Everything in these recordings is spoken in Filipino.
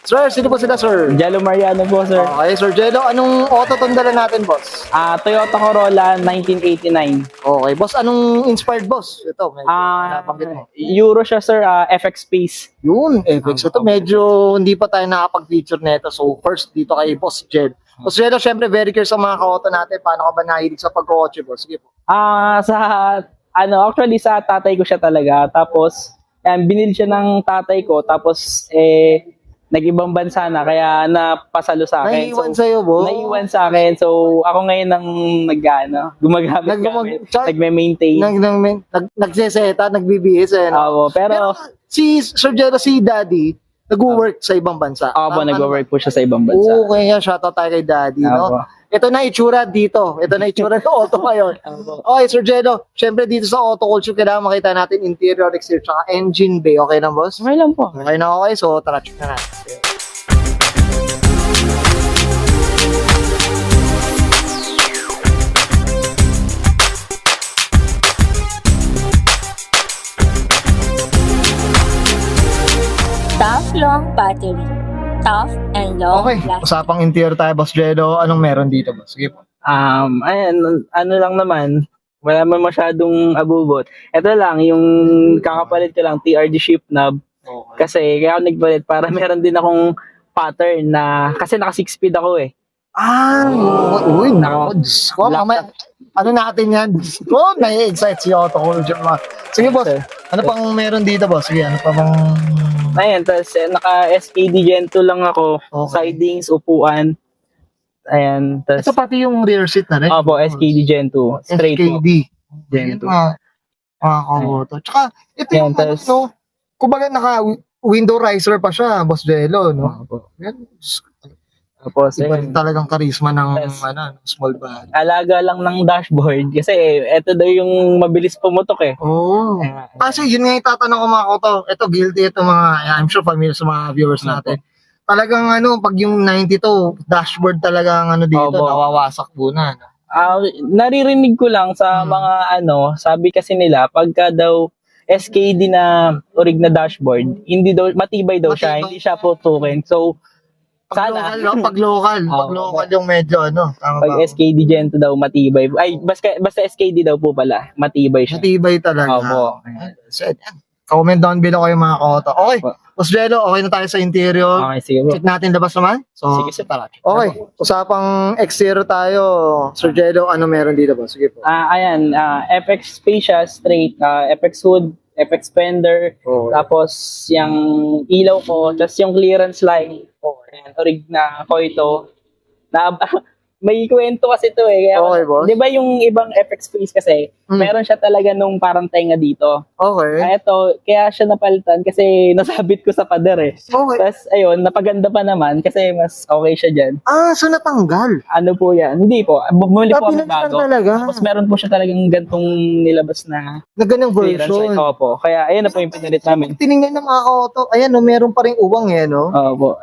Sir, sino po sila, sir? Jello Mariano po, sir. Okay, Sir Jello, anong auto tong dala natin, boss? Toyota Corolla 1989. Okay, boss, anong inspired, boss? Ito, medyo nabanggit mo. Euro siya, sir. FX Space. Yun, FX. Ito, medyo hindi pa tayo nakapag-feature nito. So, first, dito kay Boss Jed. Boss Jello, syempre, very curious sa mga ka-auto natin. Paano ka ba nahilig sa pag-kotse, boss? Sige po. Actually, sa tatay ko siya talaga. Tapos, binili siya ng tatay ko. Tapos, nag-ibang bansa na. Kaya, napasalo sa akin. Naiiwan sa'yo, boss? Naiiwan sa akin. So, ako ngayon ang gumagamit. Nagme-maintain. Nagseseta, nagbibihis, eh. No? Pero si Sir Jello, si Daddy, nag-work sa ibang bansa. nag-work po siya sa ibang bansa. Okay, yan. Shoutout tayo kay Daddy, no? Ito na itsura dito. Ito na itsura ng auto ngayon. Okay, Sir Jello, syempre dito sa auto culture, kailangan makita natin interior, exterior, tsaka engine bay. Okay na, boss? Okay lang po. Okay na, okay. So, tara, check na natin. Tough long battery. Tough and long Okay, lasting. usapang interior tayo, Boss Jello. Anong meron dito, boss? Sige po. Ano lang naman, wala man masyadong abubot. Ito lang, yung kakapalit ko lang, TRD shift knob. Kasi kaya ako nagpalit para meron din akong pattern na, kasi naka 6 speed ako eh. Uy, nako. Diyos ko, mamaya, ano natin yan? Diyos ko, nai-excite si auto culture. Sige, boss. Ano pang meron dito, boss? Sige, ano pa bang... Ayan, tapos naka SKD Gen 2 lang ako. Okay. Sidings, upuan. Ayan, tapos... Ito pati yung rear seat na rin. Opo, SKD Gen 2. Straight po. SKD. Gen 2. Mga kamoto. Tsaka, ito Ayan, yung, tas- no? Kumbaga, naka-window riser pa siya, Boss Jello, no? Opo. Yan. Tapos, Iba ayan. rin talagang karisma ng Yes. small body. Alaga lang ng dashboard. Kasi eto daw yung mabilis pumutok eh. Oo. Kasi yun nga yung tatanong ko mga koto. Ito, guilty ito mga, I'm sure familiar sa mga viewers natin. Talagang pag yung 92, dashboard talaga ang dito, Opo. nawawasak po na. Naririnig ko lang sa mga sabi kasi nila, pagka daw SKD na orig na dashboard, hindi daw, matibay daw siya, Matibay. hindi siya putukin. So, Pag sana, local, no? Pag local. Pag Oo. local yung medyo, tama pag ba? SKD Gen 2 daw, matibay. Ay, basta SKD daw po pala, matibay siya. Matibay talaga. Opo. Said, comment down below kayo mga koto. Okay, Opo. Boss Jello, okay na tayo sa interior. Okay, sige po. Check natin labas naman. So, Sige, tara. okay, usapang exterior tayo. Sir Jello, ano meron dito ba? Sige po. Ayan, FX fascia straight, FX hood, FX fender, Okay. tapos yung ilaw ko, tapos yung clearance light. Ayan, orig na ko ito. Na, may kwento kasi ito eh. Kaya, Okay, boss. di ba yung ibang FX face kasi, meron siya talaga nung parang tenga dito. Okay. Kaya siya napalitan kasi nasabit ko sa pader eh. Okay. Tapos ayun, napaganda pa naman kasi mas okay siya dyan. So natanggal. Ano po yan? Hindi po. Bumili po ako Pinalitan bago. talaga. Tapos meron po siya talagang gantong nilabas na Na ganyang clearance light. version. Opo. Kaya ayun na po yung pinalit namin. Tinignan ng mga auto. Ayan, meron pa rin uwang no? Opo.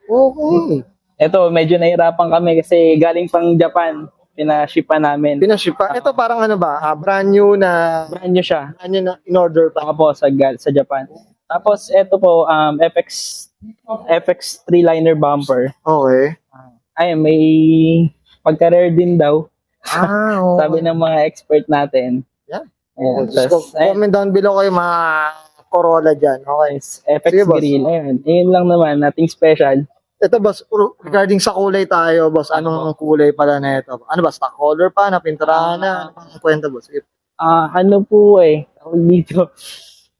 Okay. Ito, medyo nahirapan kami kasi galing pang Japan. Pinashipan namin. Pinaship pa. Ito parang brand new na, Brand new siya. brand new na in order pa. Ako po sa Japan. Tapos ito po, FX 3-liner bumper. Okay. Ay, may pagka-rare din daw. Okay. Sabi ng mga expert natin. Yeah. Ayan, Just tas, comment down below kayo mga Corolla dyan. Okay. FX Sige, boss. grill. Ayun. Ayun lang naman, nothing special. Ito boss, regarding sa kulay tayo, boss, anong kulay pala na ito? Ano ba, stock color pa, napinturahan na? Anong kwenta, boss? Sige. Ano po tawag dito.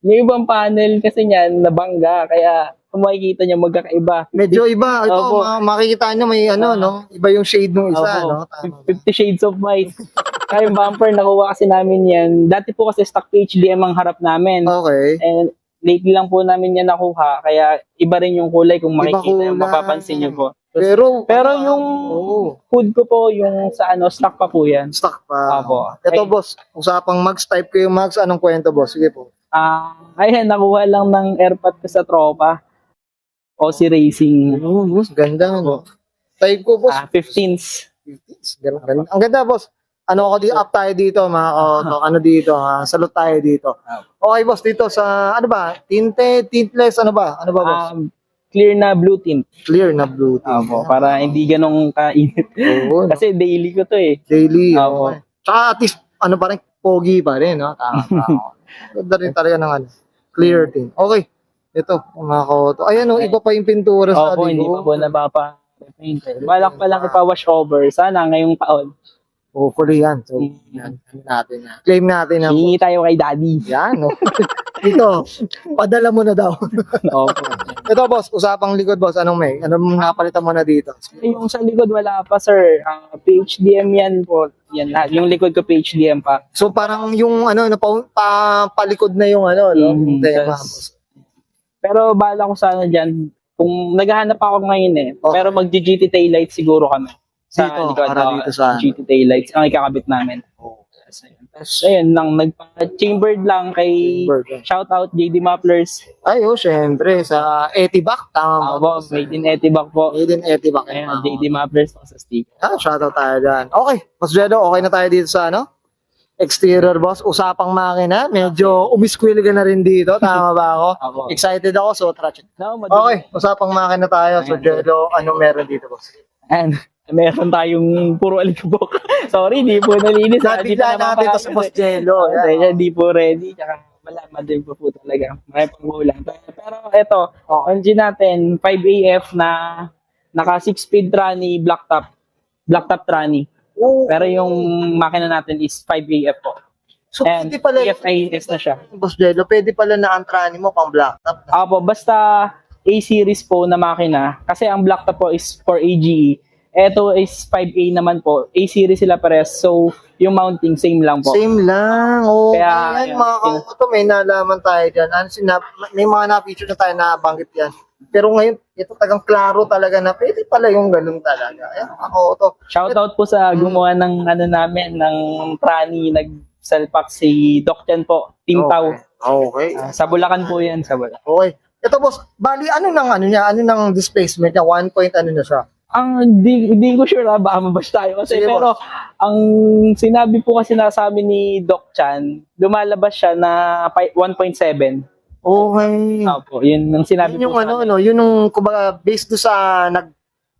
Yung ibang panel kasi niyan, nabangga. Kaya kung makikita niyo magkakaiba. Medyo iba. Ito, Opo. makikita nyo may no? Iba yung shade ng isa, Opo. no? Tama. 50 Shades of White. Kaya yung bumper, nakuha kasi namin yan. Dati po kasi stock HDM ang harap namin. Okay. And lately lang po namin yan nakuha. Kaya iba rin yung kulay kung Iba makikita, kulay. mapapansin niyo po. Pero yung oo, hood ko po, yung sa stock pa po yan. stock pa. Opo. Ito, Ay. boss, usapang mags, type ko yung mags. Anong kwento, boss? Sige po. Ayan, nakuha lang ng airpot ko sa tropa. Aussie Racing. Oo, boss, ganda, no? Type ko, boss. 15s. Ganda. Ang ganda, boss. Ano ako dito, up tayo dito, mga kauto. Ano dito, salute tayo dito. Okay, boss, dito sa, tintless, ano ba? Ano ba, boss? clear na blue tint. Clear na blue tint. Opo, para hindi ganong kainit. Oo, no? Kasi daily ko to eh. Daily. Opo. Okay. Tsaka at least, ano pa rin, pogi pa rin, no? Tama. Ganda rin talaga ng ano, clear tint. Okay. Ito, mga koto. Ayan, oh, iba pa yung pintura sa Opo, hindi pa po napapa-repaint. Balak pa lang ipa-wash over. Sana ngayong taon. Hopefully yan. So, yan. Ano natin yan. Claim natin na. Hingi tayo kay daddy. Yan, no? Ito, padala mo na daw. Opo. Ito, boss, usapang likod, boss. Anong may? Anong napalitan mo na dito? Yung sa likod wala pa, sir. PHDM yan po. Yan lahat. Yung likod ko PHDM pa. So, parang yung, ano, palikod na yung, ano, no? Mhm. Tema, Tas- boss. Pero bala ko sana dyan, kung naghahanap ako ngayon eh, Okay. pero mag-GT taillight siguro kami. Sa Dito, likod, para dito sa- GT taillights, ang ikakabit namin. Tapos ayun lang, nagpa-chambered lang kay Chambered, yeah. shoutout JD Mapplers. Ay, oh, syempre, sa Etibac, tama ba? Ako, made in Etibac po. Made in Etibac. Ayan, JD Mapplers po sa stick. Shoutout tayo dyan. Okay, Boss Jedo, okay na tayo dito sa ano? Exterior, boss. Usapang makina. Medyo umiskwil ka na rin dito. Tama ba ako? Ako. Excited ako, so tara. No, Okay, usapang makina tayo. So, Jedo, anong meron dito, boss? And meron tayong puro alikabok. Sorry, di po nalinis. Nabigla natin ito sa Boss Jello. Kaya di po ready. Tsaka malaman din po talaga. May pangulang. Pero ito, engine natin, 5AF na naka 6-speed tranny, blacktop tranny. Pero yung makina natin is 5AF po. So, And pwede pala, EFIS na siya. Boss Jello, pwede pala na ang trani mo pang blacktop. Apo, basta A-series po na makina. Kasi ang blacktop po is for AGE. Ito is 5A naman po. A-series sila pares. So, yung mounting, same lang po. Same lang. Oh, Kaya, ayan, ayan, mga kauto, may nalaman tayo dyan. Ano, may mga na-feature na tayo na banggit yan. Pero ngayon, ito tagang klaro talaga na pwede pala yung ganun talaga. Ayan, mga kauto. Shoutout po sa gumawa ng ano namin, ng tranny, nag-selpak si Doc Chan po, Team Tau. Okay. Sa Bulacan po yan, sa Bulacan. Okay. Ito, boss, bali, ano nang displacement niya? 1 point, ano na siya? Ang di ko sure baka mabash tayo kasi Sige, pero ang sinabi po kasi na sa amin ni Doc Chan, lumalabas siya na 1.7. Okay. Opo, yun ang sinabi Yun yung po ano, sa amin. no, yun yung, kumbaga, based do sa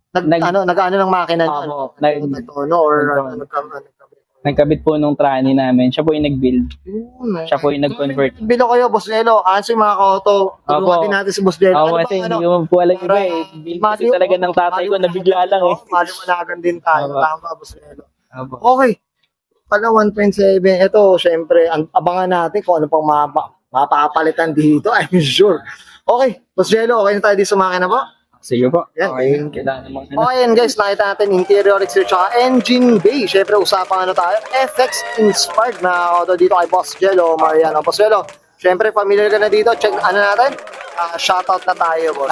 nag-ano ng makina niyo, ano? Opo, Nagtono or nagtono. nagkabit. Nagkabit po nung tranny namin. Siya po yung nag-build. Yun, Siya po yung nag-convert. Bilo kayo, Boss Jello. Answer mga kauto. Tulungan Opo. din natin si Boss Jello. Ako kasi hindi ko po alam iba eh. Build kasi talaga ng tatay ko, nabigla lang eh. Maliwanagan din tayo. Opo. Tama, Boss Jello. Opo. Okay. Pala 1.7. Ito, syempre, abangan natin kung ano pang mapapalitan dito. I'm sure. Okay, Boss Jello, okay na tayo dito sa makina po? Sige po. Yan, Okay, thank kailangan naman Okay, and guys, nakita natin interior, exterior, tsaka engine bay. Syempre, usapang ano tayo, FX-inspired na auto dito kay Boss Jello, Mariano. Boss Jello, syempre, familiar ka na dito. Check, ano natin? Shoutout na tayo, boss.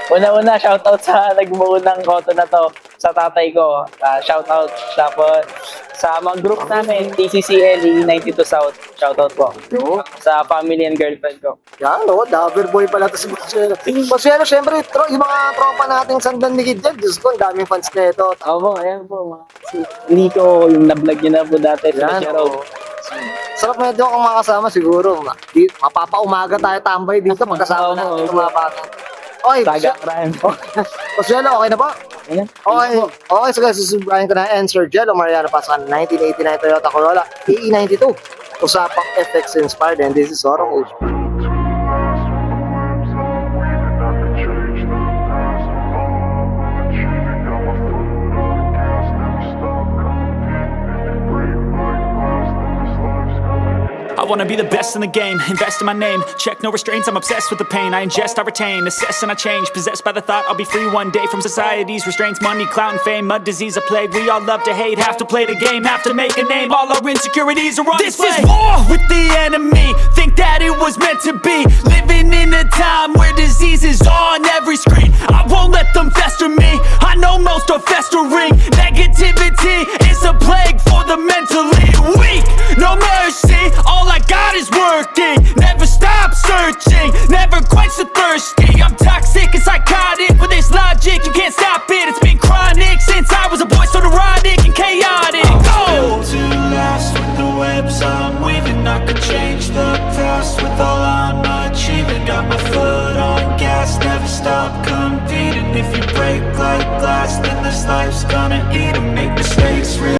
Una-una, shoutout sa nagbuo ng auto na to, sa tatay ko. Shoutout. Tapos, sa mga group namin, TCCLE 92 South. Shoutout po. Sa family and girlfriend ko. Yan, no? Lover boy pala to si Boss Jello. Boss Jello, syempre, yung mga tropa nating sandan ni Kid Jed, Diyos ko, ang daming fans na ito. Opo, ayan po. Si Nico, yung na-vlog niya na po dati. Yan, Yan, oo. Sarap medyo akong makasama siguro. Mapapaumaga tayo tambay dito magkasama na Oo, yung mga bata. Okay, Tagaran. Boss Jello, okay na ba? Ayan. Okay, okay, so guys, susubrahin ko na and Sir Jello Mariano pa sa 1989 Toyota Corolla AE92. Usapang FX inspired and this is Oro Ocean. I wanna be the best in the game, invest in my name. Check no restraints, I'm obsessed with the pain. I ingest, I retain, assess and I change. Possessed by the thought I'll be free one day from society's restraints. Money, clout and fame, mud, disease, a plague. We all love to hate, have to play the game, have to make a name. All our insecurities are on This display. is war with the enemy. Think that it was meant to be. Living in a time where disease is on every screen. I won't let them fester me. I know most are festering. Negativity is a plague for the mentally weak. No mercy, all I got is working. Never stop searching, never quench the thirsty. I'm toxic and psychotic with this logic. You can't stop it, it's been chronic since I was a boy, so neurotic and chaotic. Go! To last with the webs I'm weaving, I could change the past with all I'm achieving. Got my foot on gas, never stop. this life's gonna eat 'em, make mistakes real